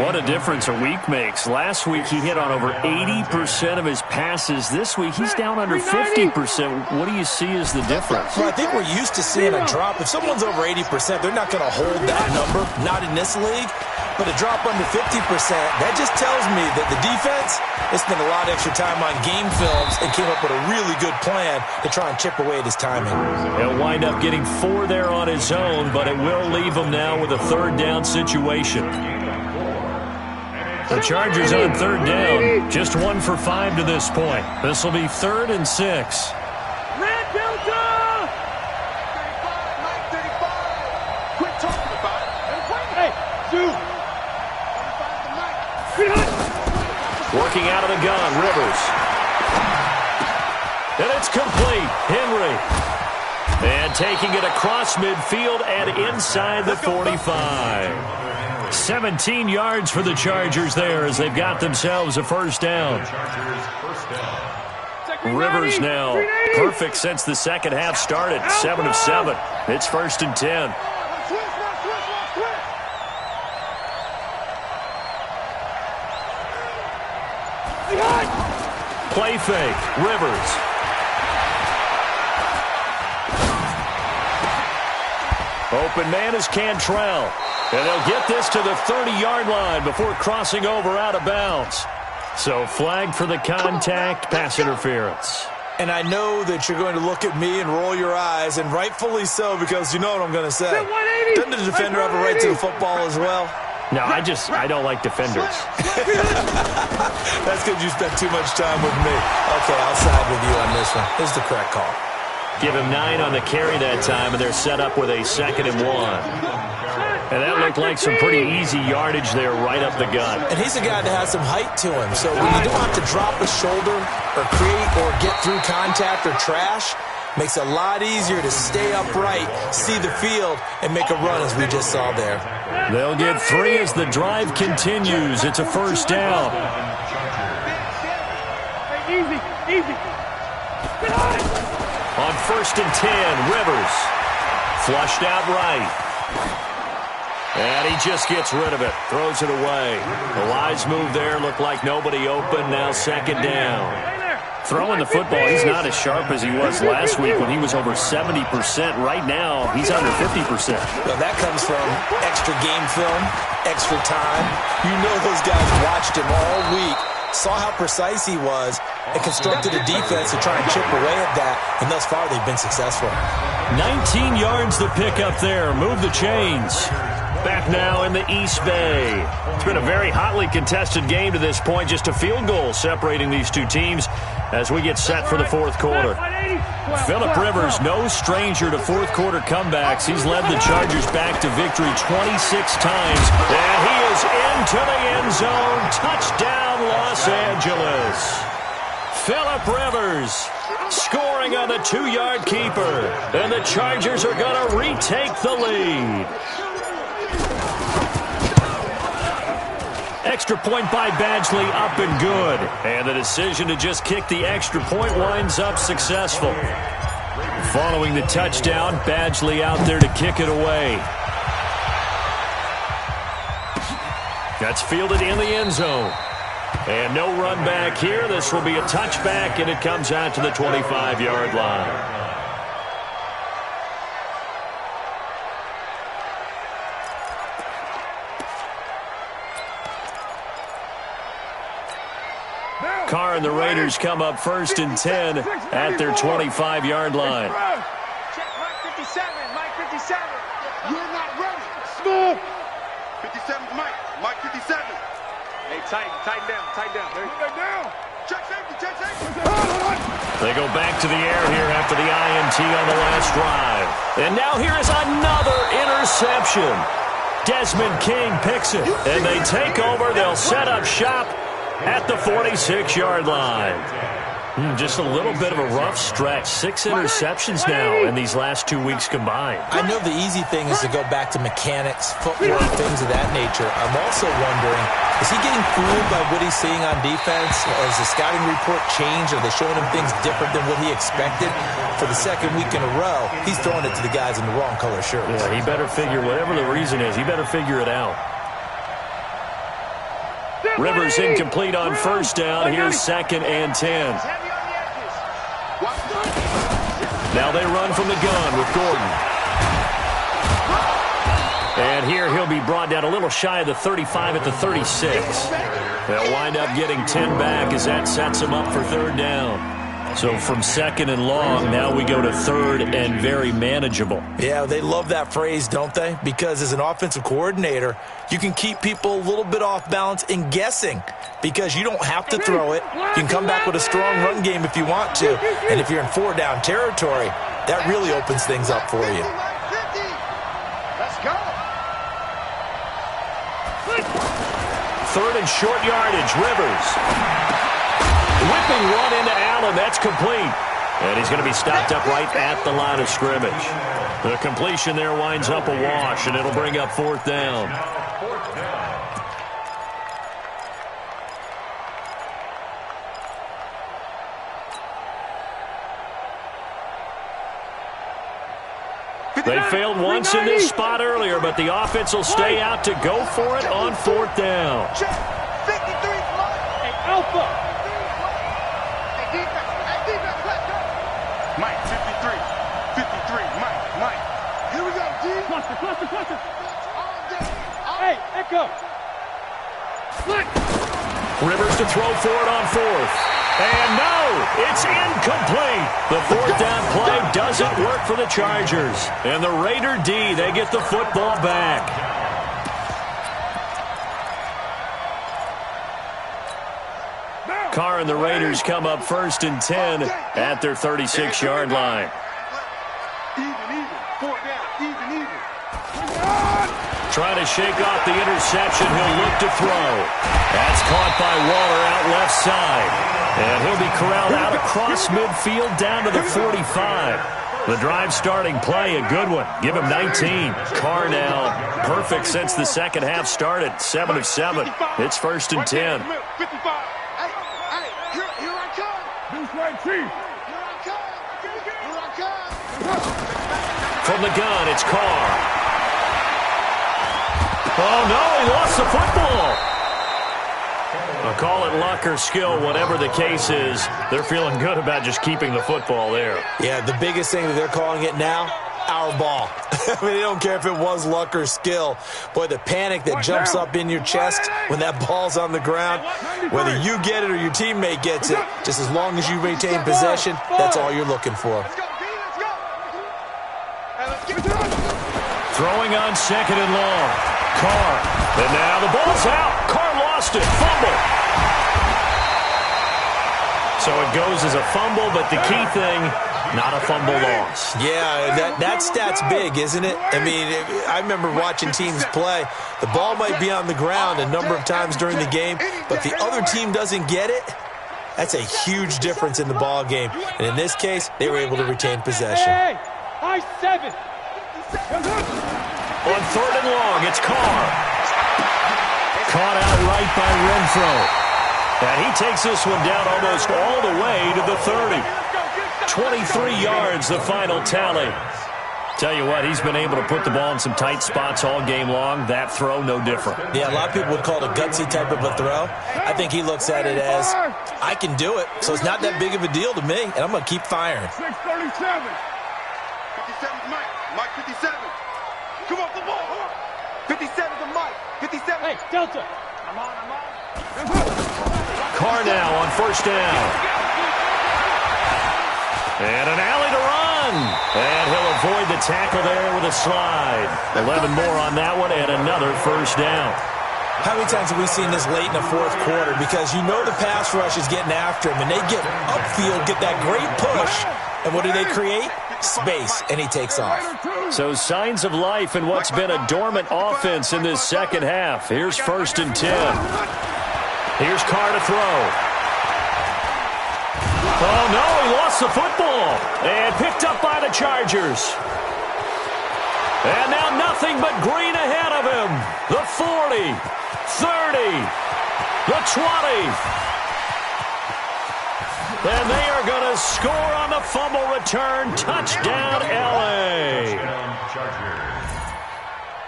What a difference a week makes. Last week he hit on over 80% of his passes. This week he's down under 50%. What do you see as the difference? Well, I think we're used to seeing a drop. If someone's over 80%, they're not going to hold that number, not in this league. But a drop under 50%, that just tells me that the defense has spent a lot of extra time on game films and came up with a really good plan to try and chip away at his timing. He'll wind up getting 4 there on his own, but it will leave him now with a 3rd down situation. The Chargers on 3rd down, just 1 for 5 to this point. This will be 3rd and 6. Red Delta! 35. Quit talking about it. Hey, dude. Working out of the gun, Rivers. And it's complete. Henry. And taking it across midfield and inside the 45. 17 yards for the Chargers there as they've got themselves a 1st down. Rivers now perfect since the second half started. 7 of 7. It's 1st and 10. Play fake. Rivers. Open man is Cantrell. And they'll get this to the 30-yard line before crossing over out of bounds. So flag for the contact, pass interference. And I know that you're going to look at me and roll your eyes, and rightfully so, because you know what I'm going to say. Doesn't the defender have a right to the football as well? No, I don't like defenders. That's because you spent too much time with me. Okay, I'll side with you on this one. This is the correct call. Give him 9 on the carry that time, and they're set up with a 2nd and 1. And that looked like some pretty easy yardage there right up the gut. And he's a guy that has some height to him. So when you don't have to drop a shoulder or create or get through contact or trash, makes it a lot easier to stay upright, see the field, and make a run as we just saw there. They'll get 3 as the drive continues. It's a 1st down. Easy. On 1st and 10, Rivers. Flushed out right. And he just gets rid of it. Throws it away. The wise move there. Looked like nobody open. Now 2nd down. Throwing the football, he's not as sharp as he was last week when he was over 70%. Right now, he's under 50%. Well, that comes from extra game film, extra time. You know those guys watched him all week, saw how precise he was, and constructed a defense to try and chip away at that, and thus far they've been successful. 19 yards to pick up there. Move the chains. Back now in the East Bay. It's been a very hotly contested game to this point. Just a field goal separating these two teams as we get set for the fourth quarter. Phillip Rivers, no stranger to fourth quarter comebacks. He's led the Chargers back to victory 26 times. And he is into the end zone. Touchdown, Los Angeles. Phillip Rivers scoring on the 2-yard keeper. And the Chargers are going to retake the lead. Extra point by Badgley, up and good. And the decision to just kick the extra point winds up successful. Following the touchdown, Badgley out there to kick it away. That's fielded in the end zone. And no run back here. This will be a touchback, and it comes out to the 25-yard line. Carr and the Raiders come up 1st and 10 at their 25-yard line. Check Mike 57, Mike 57. You're not ready. Smooth. 57's Mike. Mike 57. Hey, tighten down. There you go. Down. Check safety. They go back to the air here after the INT on the last drive. And now here is another interception. Desmond King picks it, and they take over. They'll set up shop at the 46-yard line. Just a little bit of a rough stretch. 6 interceptions now in these last 2 weeks combined. I know the easy thing is to go back to mechanics, footwork, things of that nature. I'm also wondering, is he getting fooled by what he's seeing on defense? Has the scouting report changed? Are they showing him things different than what he expected? For the second week in a row, he's throwing it to the guys in the wrong color shirts. Yeah, he better figure, whatever the reason is, he better figure it out. Rivers incomplete on 1st down. Here's 2nd and 10. Now they run from the gun with Gordon. And here he'll be brought down a little shy of the 35 at the 36. They'll wind up getting 10 back as that sets him up for 3rd down. So from 2nd and long, now we go to 3rd and very manageable. Yeah, they love that phrase, don't they? Because as an offensive coordinator, you can keep people a little bit off balance and guessing because you don't have to throw it. You can come back with a strong run game if you want to. And if you're in 4-down territory, that really opens things up for you. Let's go. 3rd and short yardage, Rivers. Whipping run into Allen. That's complete. And he's going to be stopped up right at the line of scrimmage. The completion there winds up a wash, and it'll bring up 4th down. They failed once in this spot earlier, but the offense will stay out to go for it on 4th down. Check. 53 Mike. Alpha. Mike 53. Mike. Here we go, D. Cluster. Hey, Echo. Split. Rivers to throw for it on 4th. And no, it's incomplete. The 4th down play doesn't work for the Chargers. And the Raider D, they get the football back. Carr and the Raiders come up 1st and 10 at their 36-yard line. Even. 4 down. Even. Trying to shake off the interception. He'll look to throw. That's caught by Waller out left side. And he'll be corralled out across midfield down to the 45. The drive starting play, a good one. Give him 19. Carr now perfect since the second half started. 7 of 7. It's 1st and 10. 55. Here I come. Deuce right, Chief. Here I come. From the gun, it's Carr. Oh, no, he lost the football. I'll call it luck or skill, whatever the case is. They're feeling good about just keeping the football there. Yeah, the biggest thing that they're calling it now, our ball. I mean, they don't care if it was luck or skill. Boy, the panic that jumps up in your chest when that ball's on the ground, whether you get it or your teammate gets it, just as long as you maintain possession, that's all you're looking for. Let's go, D. Let's go. Throwing on second and long. Carr. And now the ball's out. Carr lost it. Fumble. So it goes as a fumble, but the key thing, not a fumble loss. Yeah, that stat's big, isn't it? I mean, I remember watching teams play. The ball might be on the ground a number of times during the game, but the other team doesn't get it. That's a huge difference in the ball game. And in this case, they were able to retain possession. Hey, high 7. On third and long, it's Carr. Caught out right by Renfro. And he takes this one down almost all the way to the 30. 23 yards, the final tally. Tell you what, he's been able to put the ball in some tight spots all game long. That throw, no different. Yeah, a lot of people would call it a gutsy type of a throw. I think he looks at it as, I can do it, so it's not that big of a deal to me, and I'm going to keep firing. 637. 57 Mike. Mike 57. Come on, the ball. 57 to Mike. 57. Hey, Delta. I'm on. Carr now on first down. And an alley to run. And he'll avoid the tackle there with a slide. 11 more on that one and another first down. How many times have we seen this late in the fourth quarter? Because you know the pass rush is getting after him, and they get upfield, get that great push. And what do they create? Space, and he takes off. So signs of life in what's been a dormant offense in this second half. Here's first and 10. Here's Carr to throw. Oh, no, he lost the football. And picked up by the Chargers. And now nothing but green ahead of him. The 40, 30, the 20. And they are going to score on the fumble return. Touchdown, L.A.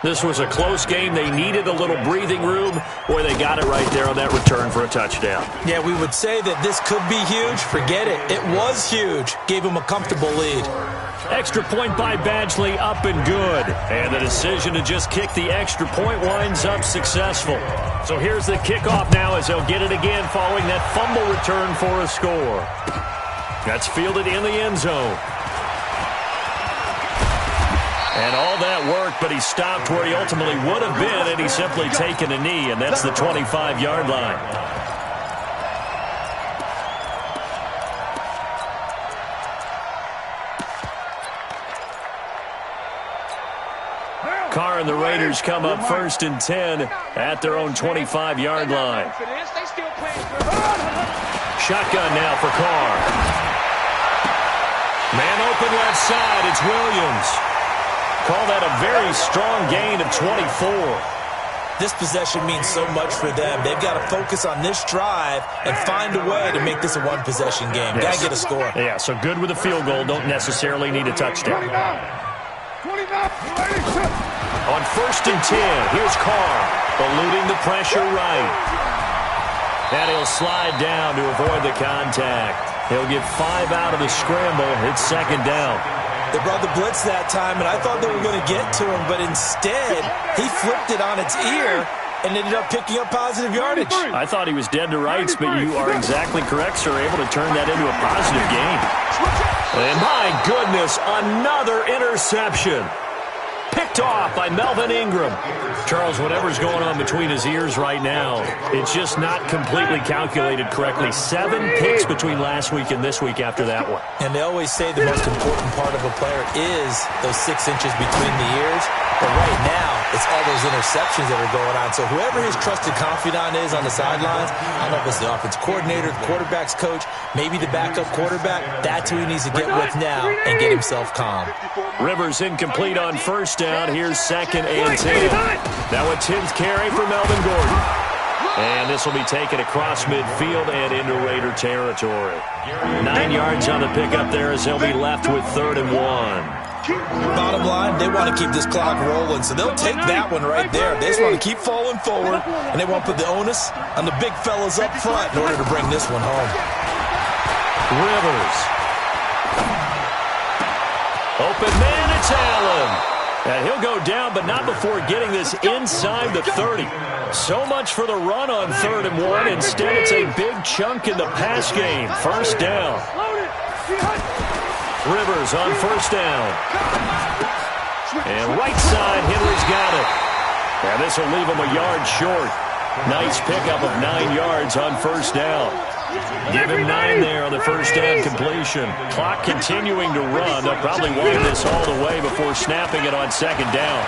This was a close game. They needed a little breathing room, or they got it right there on that return for a touchdown. Yeah, we would say that this could be huge. Forget it. It was huge. Gave him a comfortable lead. Extra point by Badgley, up and good. And the decision to just kick the extra point winds up successful. So here's the kickoff now as they'll get it again following that fumble return for a score. That's fielded in the end zone. And all that worked, but he stopped where he ultimately would have been, and he's simply taken a knee, and that's the 25-yard line. Carr and the Raiders come up first and 10 at their own 25-yard line. Shotgun now for Carr. Man open left side, it's Williams. Call that a very strong gain of 24. This possession means so much for them. They've got to focus on this drive and find a way to make this a one-possession game. Yes. Got to get a score. Yeah, so good with a field goal. Don't necessarily need a touchdown. 29. On first and 10, here's Carr, eluding the pressure right. And he'll slide down to avoid the contact. He'll get 5 out of the scramble. It's second down. They brought the blitz that time, and I thought they were going to get to him, but instead, he flipped it on its ear and ended up picking up positive yardage. I thought he was dead to rights, but you are exactly correct, sir. Able to turn that into a positive gain. And my goodness, another interception. Picked off by Melvin Ingram. Charles, whatever's going on between his ears right now, it's just not completely calculated correctly. 7 picks between last week and this week after that one. And they always say the most important part of a player is those 6 inches between the ears. But right now, it's all those interceptions that are going on. So whoever his trusted confidant is on the sidelines, I don't know if it's the offensive coordinator, the quarterback's coach, maybe the backup quarterback, that's who he needs to get with now and get himself calm. Rivers incomplete on first down. Here's second and 10. Now a 10th carry for Melvin Gordon. And this will be taken across midfield and into Raider territory. 9 yards on the pickup there as they'll be left with 3rd and 1. Bottom line, they want to keep this clock rolling, so they'll take that one right there. They just want to keep falling forward, and they want to put the onus on the big fellas up front in order to bring this one home. Rivers. Open man, it's Allen. And he'll go down, but not before getting this inside the 30. So much for the run on 3rd and 1. Instead, it's a big chunk in the pass game. First down. Rivers on first down. And right side, Henry's got it. And this will leave him a yard short. Nice pickup of 9 yards on first down. Give him 9 there on the first down completion. Clock continuing to run. They'll probably wind this all the way before snapping it on second down.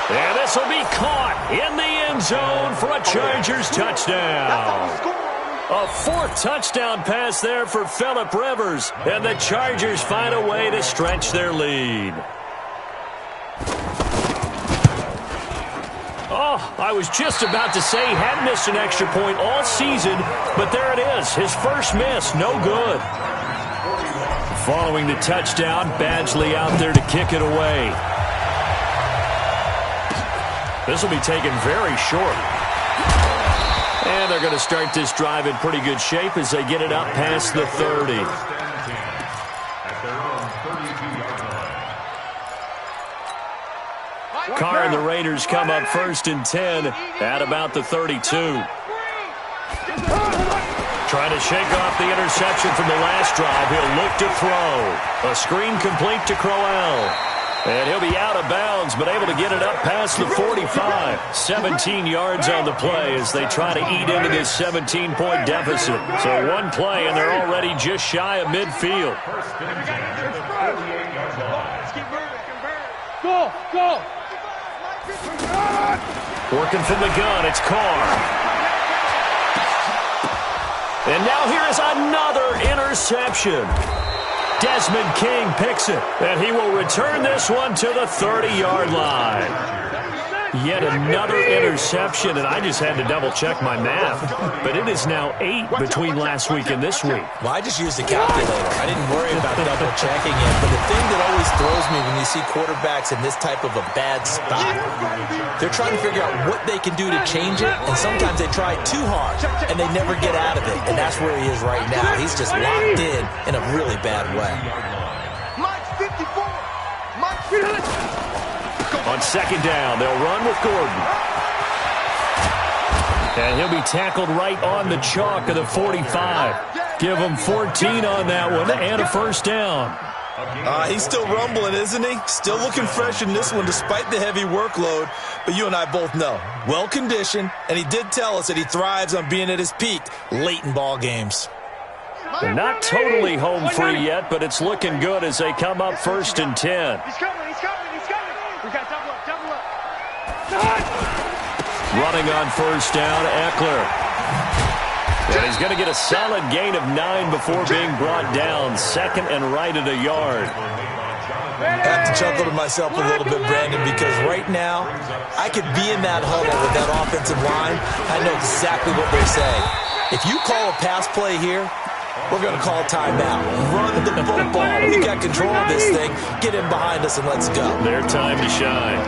And this will be caught in the end zone for a Chargers touchdown. A 4th touchdown pass there for Phillip Rivers. And the Chargers find a way to stretch their lead. Oh, I was just about to say he hadn't missed an extra point all season, but there it is. His first miss, no good. Following the touchdown, Badgley out there to kick it away. This will be taken very short. And they're going to start this drive in pretty good shape as they get it up past the 30. Carr and the Raiders come up 1st and 10 at about the 32. Trying to shake off the interception from the last drive. He'll look to throw. A screen complete to Crowell. And he'll be out of bounds, but able to get it up past the 45. 17 yards on the play as they try to eat into this 17-point deficit. So one play, and they're already just shy of midfield. Go, go. Working from the gun, it's Carr. And now here is another interception. Desmond King picks it, and he will return this one to the 30-yard line. Yet another interception, and I just had to double-check my math. But it is now 8 between last week and this week. Well, I just used a calculator. I didn't worry about double-checking it. But the thing that always throws me when you see quarterbacks in this type of a bad spot, they're trying to figure out what they can do to change it, and sometimes they try too hard, and they never get out of it. And that's where he is right now. He's just locked in a really bad way. Mike's 54. Mike's On second down, they'll run with Gordon. And he'll be tackled right on the chalk of the 45. Give him 14 on that one and a first down. He's still rumbling, isn't he? Still looking fresh in this one despite the heavy workload. But you and I both know, well-conditioned, and he did tell us that he thrives on being at his peak late in ball games. They're not totally home free yet, but it's looking good as they come up 1st and 10. He's coming, he's coming, he's coming. We got double up, double up. Running on first down, Eckler. And he's going to get a solid gain of 9 before being brought down. 2nd and right at a yard. I have to chuckle to myself a little bit, Brandon, because right now I could be in that huddle with that offensive line. I know exactly what they're saying. If you call a pass play here, we're going to call timeout. Run the football. We got control of this thing. Get in behind us and let's go. Their time to shine.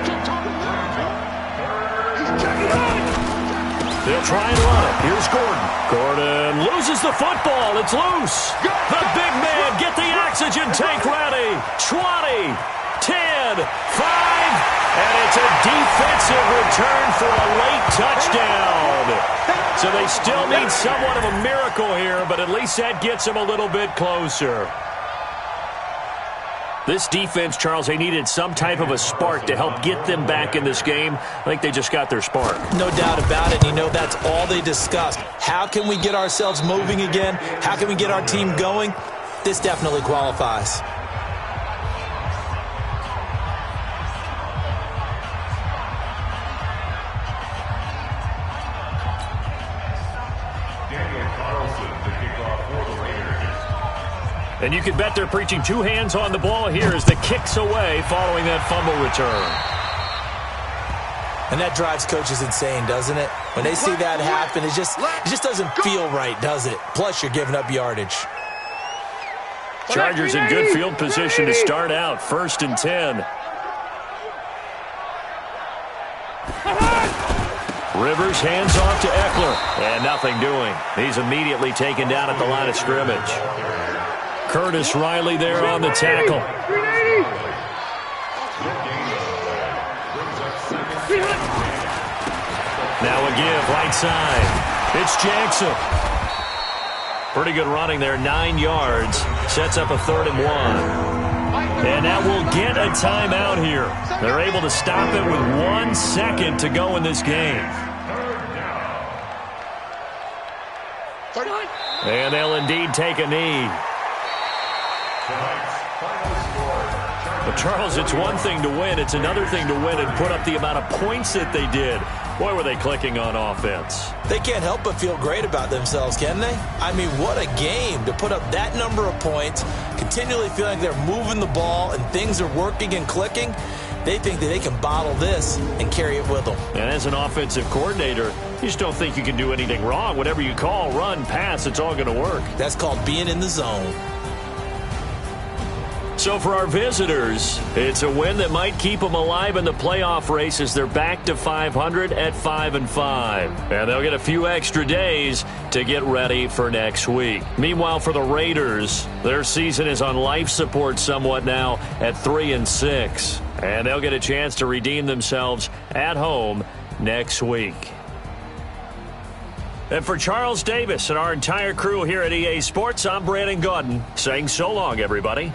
They'll try and run it. Here's Gordon. Gordon loses the football. It's loose. The big man, get the oxygen tank ready. 20, 10, 5, and it's a defensive return for a late touchdown. So they still need somewhat of a miracle here, but at least that gets them a little bit closer. This defense, Charles, they needed some type of a spark to help get them back in this game. I think they just got their spark. No doubt about it. You know, that's all they discussed. How can we get ourselves moving again? How can we get our team going? This definitely qualifies. And you can bet they're preaching 2 hands on the ball here as the kick's away following that fumble return. And that drives coaches insane, doesn't it? When they see that happen, it just doesn't feel right, does it? Plus, you're giving up yardage. Chargers in good field position to start out. 1st and 10. Rivers hands off to Eckler. And nothing doing. He's immediately taken down at the line of scrimmage. Curtis Riley there on the tackle. Now a give, right side. It's Jackson. Pretty good running there, 9 yards. Sets up a 3rd and 1. And that will get a timeout here. They're able to stop it with 1 second to go in this game. And they'll indeed take a knee. But Charles, it's one thing to win. It's another thing to win and put up the amount of points that they did. Boy, were they clicking on offense. They can't help but feel great about themselves, can they? I mean, what a game to put up that number of points, continually feeling like they're moving the ball and things are working and clicking. They think that they can bottle this and carry it with them. And as an offensive coordinator, you just don't think you can do anything wrong. Whatever you call, run, pass, it's all going to work. That's called being in the zone. So for our visitors, it's a win that might keep them alive in the playoff race as they're back to 500 at 5-5. And they'll get a few extra days to get ready for next week. Meanwhile, for the Raiders, their season is on life support somewhat now at 3-6. And they'll get a chance to redeem themselves at home next week. And for Charles Davis and our entire crew here at EA Sports, I'm Brandon Gaudin saying so long, everybody.